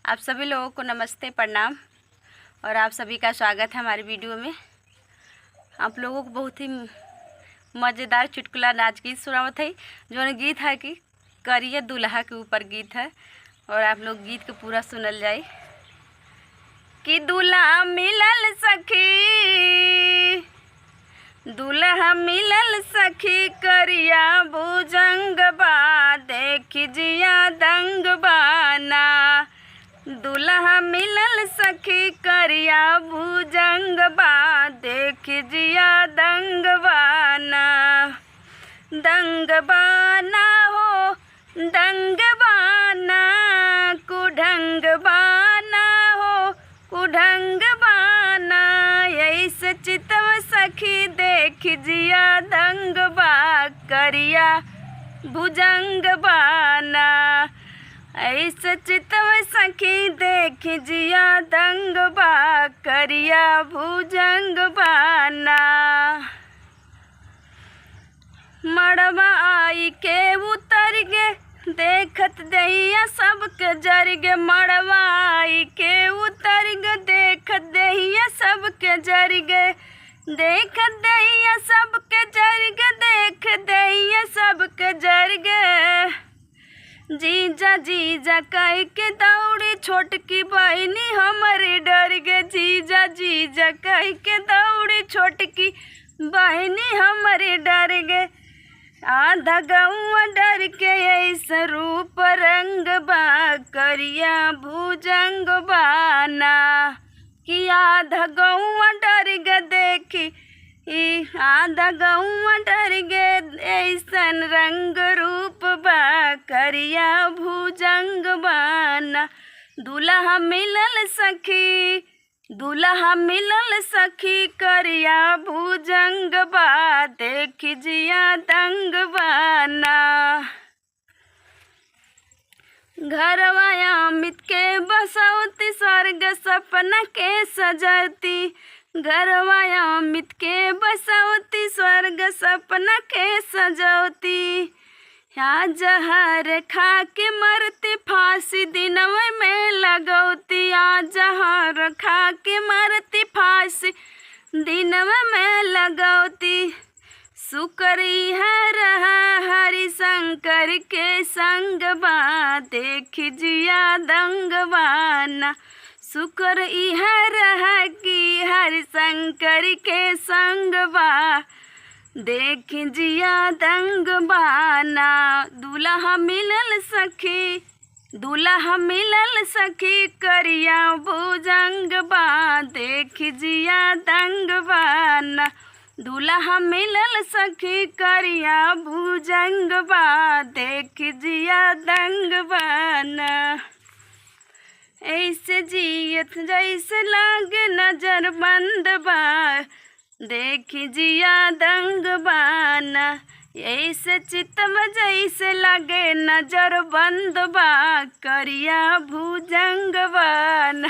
आप सभी लोगों को नमस्ते, प्रणाम और आप सभी का स्वागत है हमारी वीडियो में। आप लोगों को बहुत ही मज़ेदार चुटकुला नाच गीत सुनावत है। जो गीत है कि करिए दूल्हा के ऊपर गीत है और आप लोग गीत को पूरा सुनल जाए। कि दूल्हा मिलल सखी, दूल्हा मिलल सखी, करिया भुजंग बा, देख जिया दंग बाना। दूल्हा मिलल सखी, करिया भुजंग बा, देख जिया दंग बाना। दंग बाना हो दंग बाना, कुढंग बाना हो कुढंग बाना। ऐसे चितव सखी, देख जिया दंग बा, करिया भुजंग बाना। ऐसे चितव सखी, देख जिया दंग बा, करिया भुजंग बाना। मड़वा आई के उतर गे, देखत दहिया सबके जर गे। मड़वा आई के उतर गे, देखत दहिया सबके जर गे। देखत दहिया सबके जर गे, देख दहिया सबके जर गे। जीजा जीजा कह के दौड़ी, छोटकी बहनी हमारी डर गे। जीजा जीजा कह के दौड़ी, छोटकी बहनी हमारी डर गे। आधा गौआ डर के, ऐसा रूप रंग बा, करिया भुजंग बाना। कि आधा गौआ डर गे, देखी आधा गौआ डर गे, ऐसन रंग रूप बा, करिया भुजंग बाना। दूल्हा मिलल सखी, दूल्हा मिलल सखी, करिया भुजंग बा, देख जिया दंग बाना। घरवा अमित के बसौती, स्वर्ग सपना के सजती। घरवा अमित के बसौती, स्वर्ग सपना के सजौती। यहाँ जहर खा के मरती, फांसी दिनवे में लगौती। यहाँ जहर खा के मरती, फांसी दिनवे में लगौती। सुकरी है रहा हरि शंकर के संग बा, देख जिया दंग बाना। सुकर इह रहा कि हरि शंकर के संग बा, देख जिया दंग बाना। दूल्हा मिलल सखी, दूल्हा मिलल सखी, करिया भुजंग बा, देख जिया दंग बाना। दूल्हा मिलल सखी, करिया भुजंग बा, देख जिया दंग बाना। ऐसे जियत जैसे लागे नजर बंद बा, देख जिया दंग बाना। ऐसे चितम जैसे लगे नजर बंद बा, करिया भुजंग बाना।